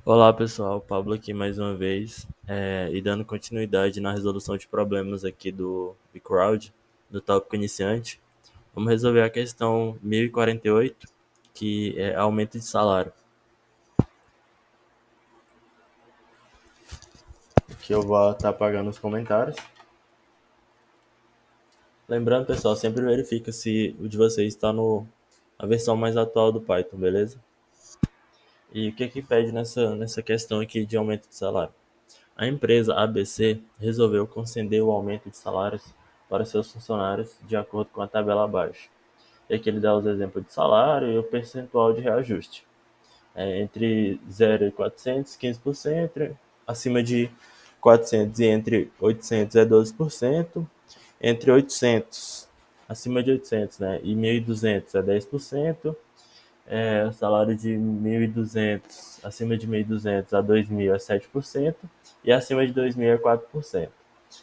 Olá pessoal, Pablo aqui mais uma vez, e dando continuidade na resolução de problemas aqui do Crowd, do tópico iniciante. Vamos resolver a questão 1048, que é aumento de salário. Aqui eu vou estar apagando os comentários. Lembrando pessoal, sempre verifica se o de vocês está na versão mais atual do Python, beleza? E o que pede nessa questão aqui de aumento de salário? A empresa ABC resolveu conceder o aumento de salários para seus funcionários de acordo com a tabela abaixo. E aqui ele dá os exemplos de salário e o percentual de reajuste. Entre 0 e 400, 15%, acima de 400 e entre 800 é 12%, entre 800, acima de 800, né, e 1.200 é 10%, o salário de 1.200, acima de 1.200 a 2.000 é 7%, e acima de 2.000 é 4%.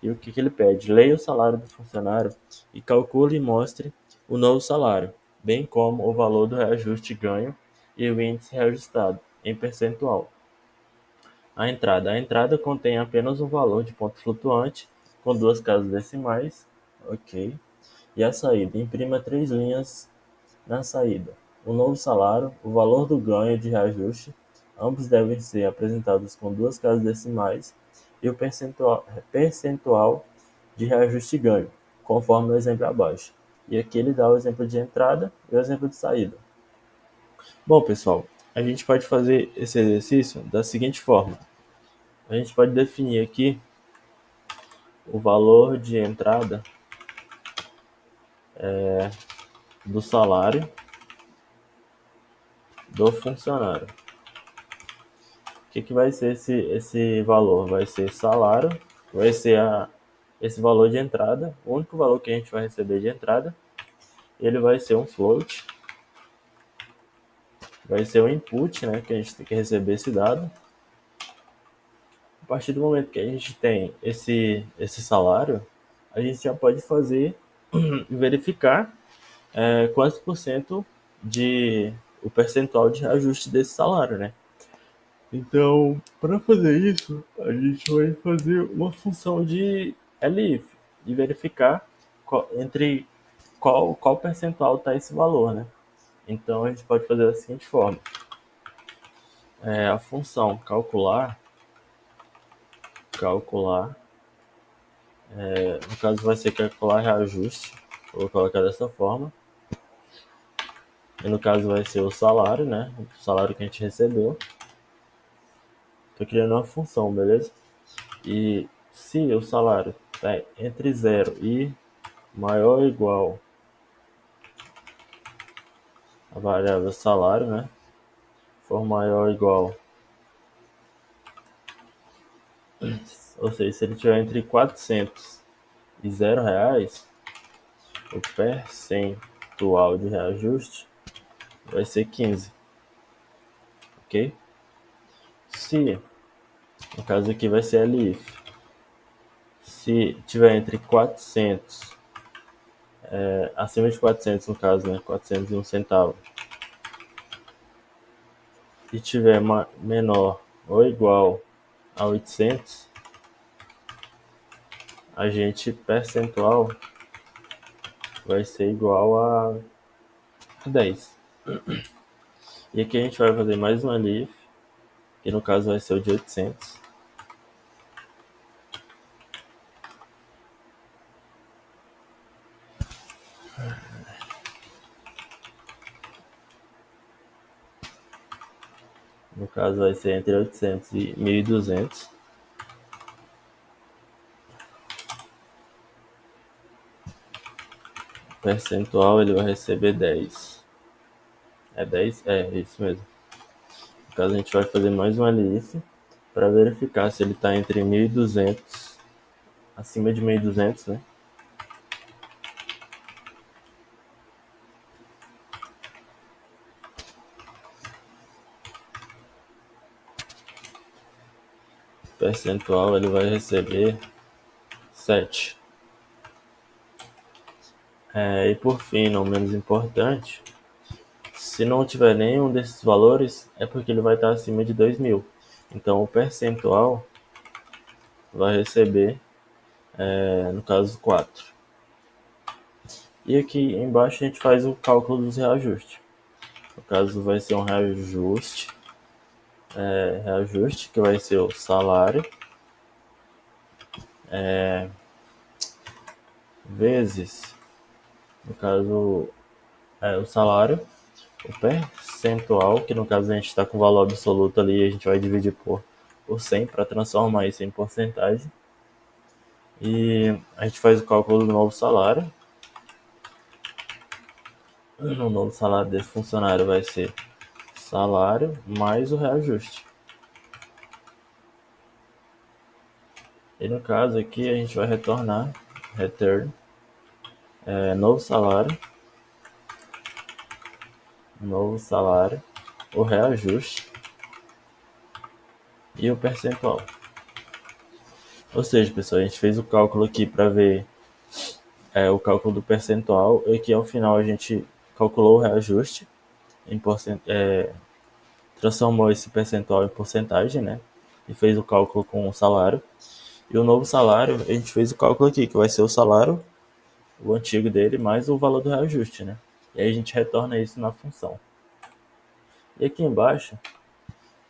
E o que ele pede? Leia o salário do funcionário e calcule e mostre o novo salário, bem como o valor do reajuste ganho e o índice reajustado, em percentual. A entrada. A entrada contém apenas um valor de ponto flutuante, com duas casas decimais, ok. E a saída. Imprima 3 linhas na saída. O novo salário, o valor do ganho de reajuste, ambos devem ser apresentados com duas casas decimais, e o percentual de reajuste ganho, conforme o exemplo abaixo. E aqui ele dá o exemplo de entrada e o exemplo de saída. Bom, pessoal, a gente pode fazer esse exercício da seguinte forma. A gente pode definir aqui o valor de entrada do salário do funcionário. O que vai ser esse valor? Vai ser salário, vai ser esse valor de entrada, o único valor que a gente vai receber de entrada. Ele vai ser um float, vai ser um input, né, que a gente tem que receber esse dado. A partir do momento que a gente tem esse salário, a gente já pode fazer e verificar quantos por cento de o percentual de ajuste desse salário, né? Então, para fazer isso, a gente vai fazer uma função de elif e verificar entre qual percentual está esse valor, né? Então, a gente pode fazer da seguinte forma. A função calcular, no caso vai ser calcular reajuste, vou colocar dessa forma. E no caso vai ser o salário, né? O salário que a gente recebeu. Estou criando uma função, beleza? E se o salário está entre 0 e maior ou igual a variável salário, né? For maior ou igual, ou seja, se ele tiver entre 400 e 0 reais, o percentual de reajuste vai ser 15, ok? Se, no caso aqui vai ser LIF, se tiver entre 400, acima de 400 no caso, né? 401 centavo, e tiver menor ou igual a 800, a gente percentual vai ser igual a 10. E aqui a gente vai fazer mais uma leaf, que no caso vai ser o de 800. No caso vai ser entre 800 e 1.200. Percentual ele vai receber 10. É 10? É, isso mesmo. No caso a gente vai fazer mais uma lista para verificar se ele está entre 1.200, acima de 1.200, né? Percentual ele vai receber 7. E por fim, não menos importante, se não tiver nenhum desses valores, é porque ele vai estar acima de 2.000. Então, o percentual vai receber, no caso, 4. E aqui embaixo a gente faz o cálculo dos reajustes. No caso, vai ser um reajuste que vai ser o salário, vezes, no caso, o salário, o percentual, que no caso a gente está com o valor absoluto ali, a gente vai dividir por 100 para transformar isso em porcentagem. E a gente faz o cálculo do novo salário. O novo salário desse funcionário vai ser salário mais o reajuste. E no caso aqui a gente vai retornar return, novo salário, o reajuste e o percentual. Ou seja, pessoal, a gente fez o cálculo aqui para ver o cálculo do percentual, e aqui ao final a gente calculou o reajuste, transformou esse percentual em porcentagem, né? E fez o cálculo com o salário. E o novo salário, a gente fez o cálculo aqui, que vai ser o salário, o antigo dele, mais o valor do reajuste, né? E aí a gente retorna isso na função. E aqui embaixo,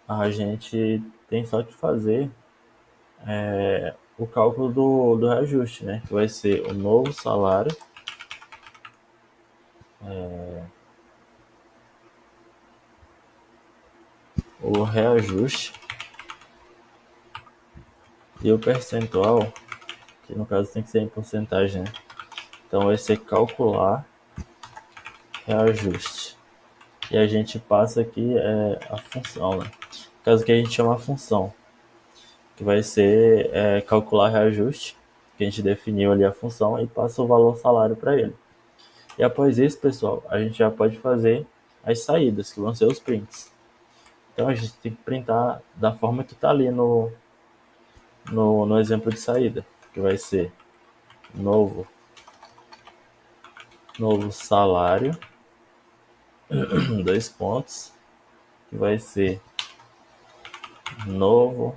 a gente tem só que fazer o cálculo do reajuste, né? Que vai ser o novo salário, o reajuste e o percentual, que no caso tem que ser em porcentagem, né? Então vai ser calcular reajuste. E a gente passa aqui a função, né? No caso que a gente chama a função, que vai ser calcular reajuste, que a gente definiu ali a função e passa o valor salário para ele. E após isso, pessoal, a gente já pode fazer as saídas, que vão ser os prints. Então a gente tem que printar da forma que está ali no exemplo de saída, que vai ser novo, novo salário, dois pontos, que vai ser novo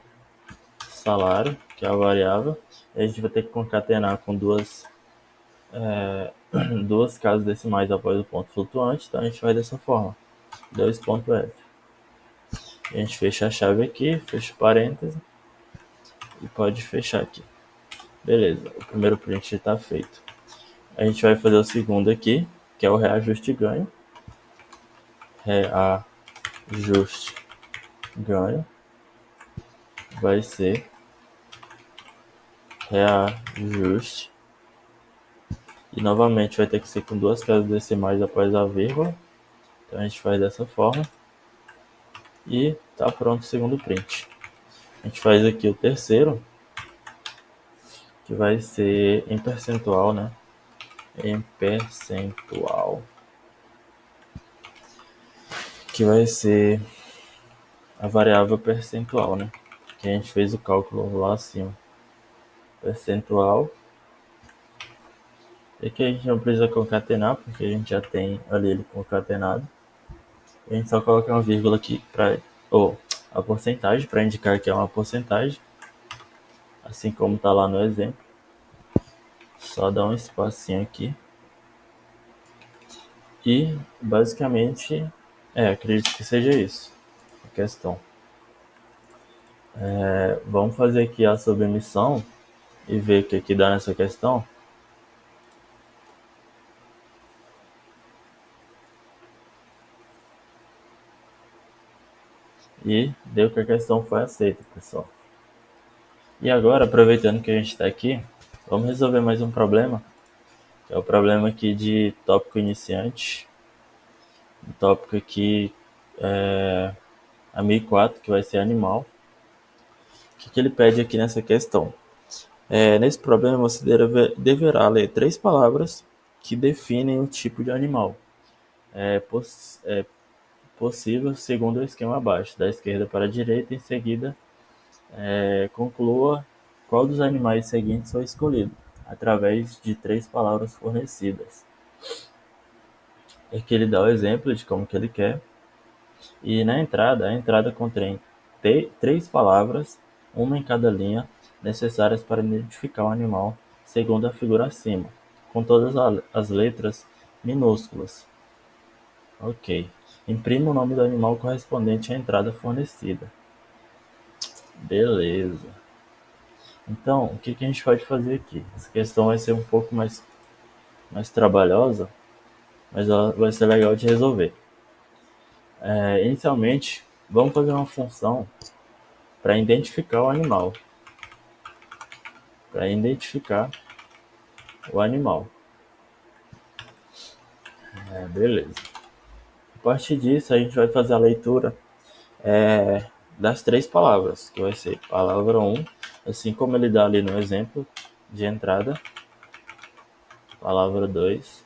salário, que é a variável, e a gente vai ter que concatenar com duas casas decimais após o ponto flutuante, então a gente vai dessa forma, 2.f. A gente fecha a chave aqui, fecha o parêntese e pode fechar aqui. Beleza, o primeiro print está feito. A gente vai fazer o segundo aqui, que é o reajuste ganho. Reajuste ganho vai ser reajuste. E novamente vai ter que ser com duas casas decimais após a vírgula. Então a gente faz dessa forma. E tá pronto o segundo print. A gente faz aqui o terceiro, que vai ser em percentual, né? Em percentual. Que vai ser a variável percentual, né? Que a gente fez o cálculo lá acima. Percentual. E que a gente não precisa concatenar, porque a gente já tem ali ele concatenado. A gente só coloca uma vírgula aqui para a porcentagem, para indicar que é uma porcentagem, assim como está lá no exemplo. Só dá um espacinho aqui. E basicamente, acredito que seja isso a questão. Vamos fazer aqui a submissão e ver o que dá nessa questão. E deu que a questão foi aceita, pessoal. E agora, aproveitando que a gente está aqui, vamos resolver mais um problema, que é o problema aqui de tópico iniciante. Um tópico aqui a 1004, que vai ser animal. O que ele pede aqui nessa questão? Nesse problema, você deverá ler 3 palavras que definem o tipo de animal. Possível segundo o esquema abaixo, da esquerda para a direita. Em seguida, conclua qual dos animais seguintes foi escolhido, através de 3 palavras fornecidas. Aqui ele dá o exemplo de como que ele quer. E na entrada, a entrada contém três palavras, uma em cada linha, necessárias para identificar o animal, segundo a figura acima, com todas as letras minúsculas. Ok. Imprima o nome do animal correspondente à entrada fornecida. Beleza. Então, o que a gente pode fazer aqui? Essa questão vai ser um pouco mais trabalhosa, mas ela vai ser legal de resolver. Inicialmente, vamos fazer uma função para identificar o animal. Para identificar o animal. Beleza. A partir disso, a gente vai fazer a leitura das três palavras, que vai ser palavra 1, assim como ele dá ali no exemplo de entrada. Palavra 2.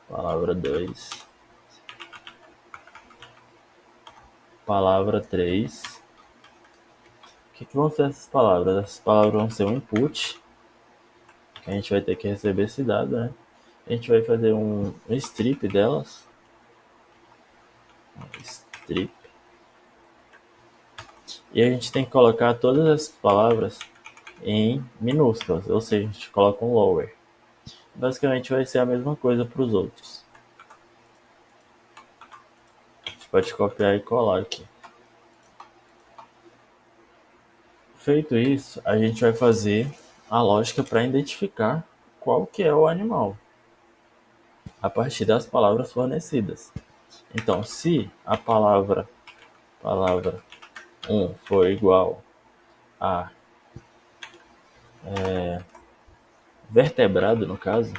Palavra 2. Palavra 3. O que vão ser essas palavras? Essas palavras vão ser um input, que a gente vai ter que receber esse dado, né? A gente vai fazer um strip delas. Strip. E a gente tem que colocar todas as palavras em minúsculas, ou seja, a gente coloca um lower. Basicamente vai ser a mesma coisa para os outros. A gente pode copiar e colar aqui. Feito isso, a gente vai fazer a lógica para identificar qual que é o animal a partir das palavras fornecidas. Então, se a palavra 1 for igual a vertebrado, no caso,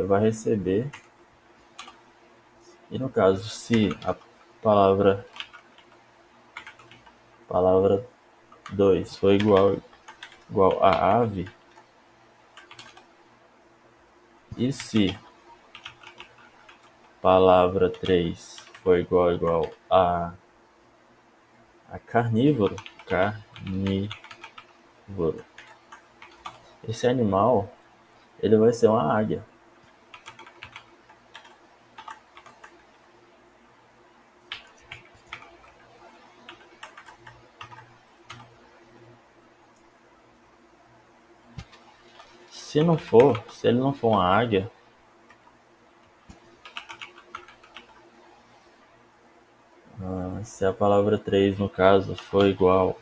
vai receber. E no caso, se a palavra 2 for igual a ave, e se palavra 3 for igual a carnívoro, esse animal ele vai ser uma águia. Se ele não for uma águia, se a palavra 3 no caso for igual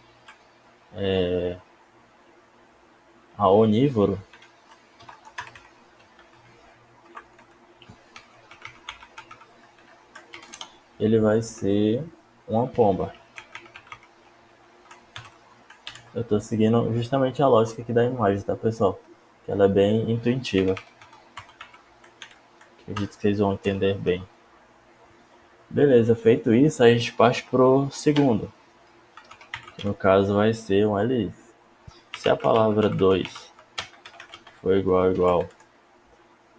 a onívoro, ele vai ser uma pomba. Eu estou seguindo justamente a lógica aqui da imagem, tá, pessoal? Que ela é bem intuitiva. Acredito que vocês vão entender bem. Beleza, feito isso, a gente parte pro segundo. Que no caso vai ser um elif. Se a palavra 2 for igual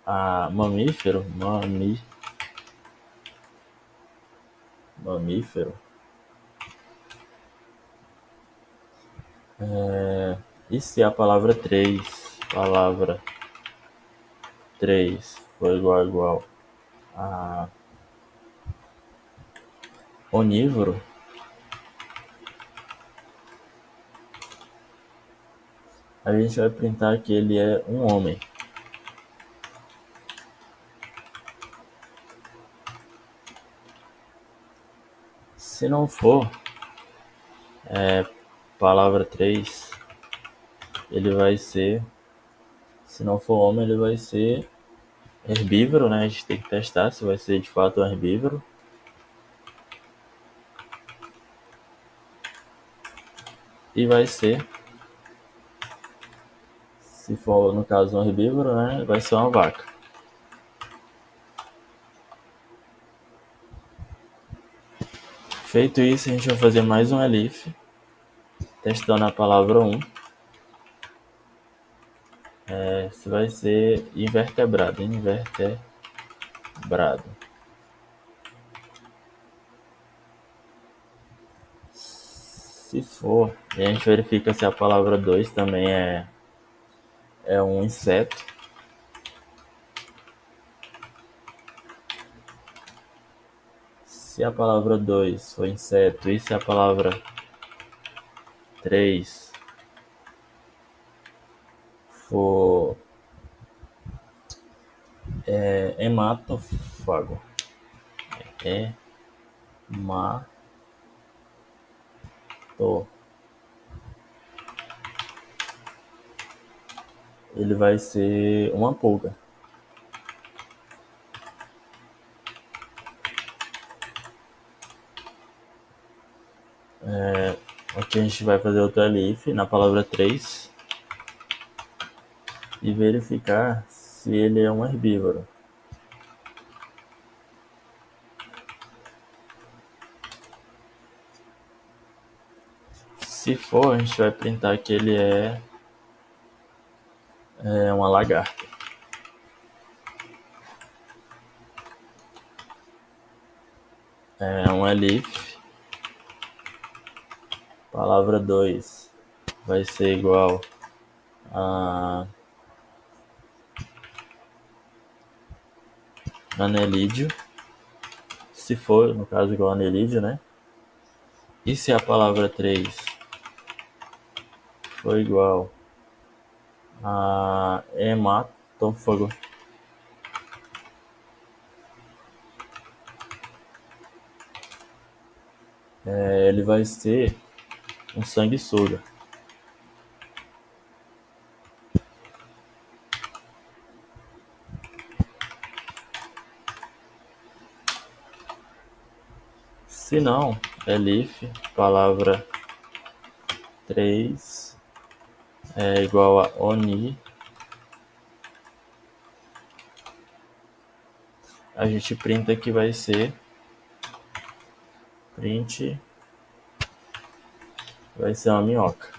a mamífero, e se a palavra 3 for igual a onívoro, a gente vai printar que ele é um homem. Se não for palavra 3, ele vai ser, se não for homem, ele vai ser herbívoro, né? A gente tem que testar se vai ser de fato um herbívoro. E vai ser, se for no caso um herbívoro, né? Vai ser uma vaca. Feito isso, a gente vai fazer mais um elif, testando a palavra 1. Se vai ser invertebrado. Se for, a gente verifica se a palavra 2 também é um inseto. Se a palavra 2 for inseto e se a palavra 3 for hematófago, hemato, ele vai ser uma pulga. Aqui a gente vai fazer outra if na palavra 3 e verificar se ele é um herbívoro. Se for, a gente vai printar que ele é uma lagarta. Um elif, palavra 2 vai ser igual a anelídeo, se for, no caso, igual a anelídeo, né? E se a palavra 3 for igual a hematófago, ele vai ser um sanguessuga. Se não, elif, palavra 3 é igual a oni, a gente printa que vai ser print, vai ser uma minhoca.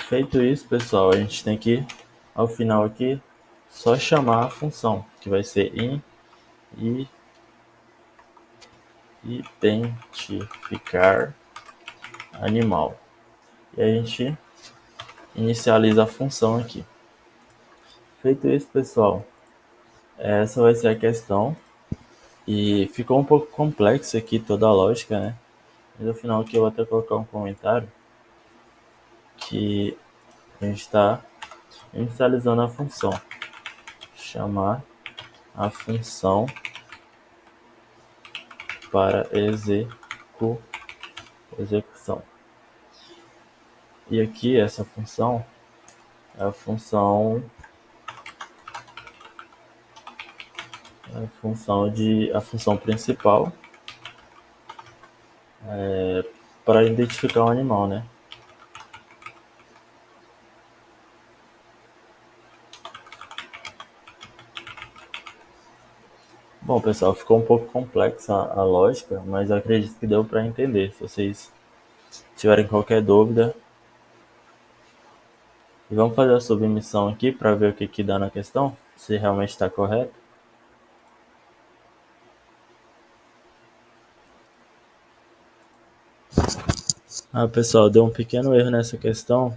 Feito isso, pessoal, a gente tem que, ao final aqui, só chamar a função, que vai ser identificar animal. E a gente inicializa a função aqui. Feito isso, pessoal, essa vai ser a questão. E ficou um pouco complexo aqui toda a lógica, né? Mas no final aqui eu vou até colocar um comentário que a gente está inicializando a função. Chamar a função para execução. E aqui essa função é a função principal para identificar o animal, né? Bom, pessoal, ficou um pouco complexa a lógica, mas eu acredito que deu para entender. Se vocês tiverem qualquer dúvida, e vamos fazer a submissão aqui para ver o que dá na questão, se realmente está correto. Pessoal, deu um pequeno erro nessa questão.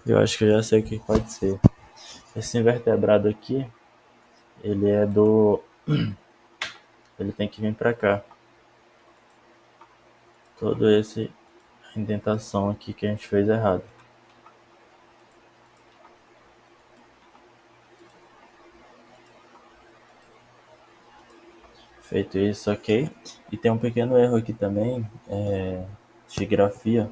Eu acho que eu já sei o que pode ser. Esse invertebrado aqui, ele é do... ele tem que vir para cá. Todo esse indentação aqui que a gente fez errado. Feito isso, ok. E tem um pequeno erro aqui também, de grafia.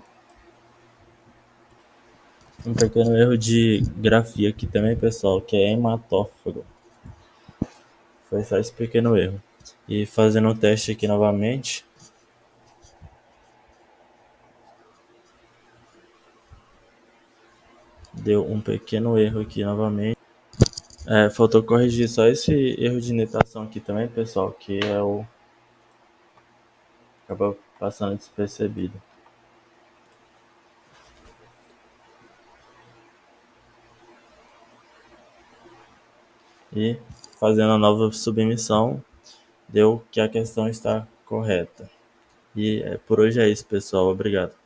Um pequeno erro de grafia aqui também, pessoal, que é hematófago. Foi só esse pequeno erro. E fazendo o teste aqui novamente. Deu um pequeno erro aqui novamente. Faltou corrigir só esse erro de indentação aqui também, pessoal, que é o... acaba passando despercebido. E fazendo a nova submissão, deu que a questão está correta. E por hoje é isso, pessoal. Obrigado.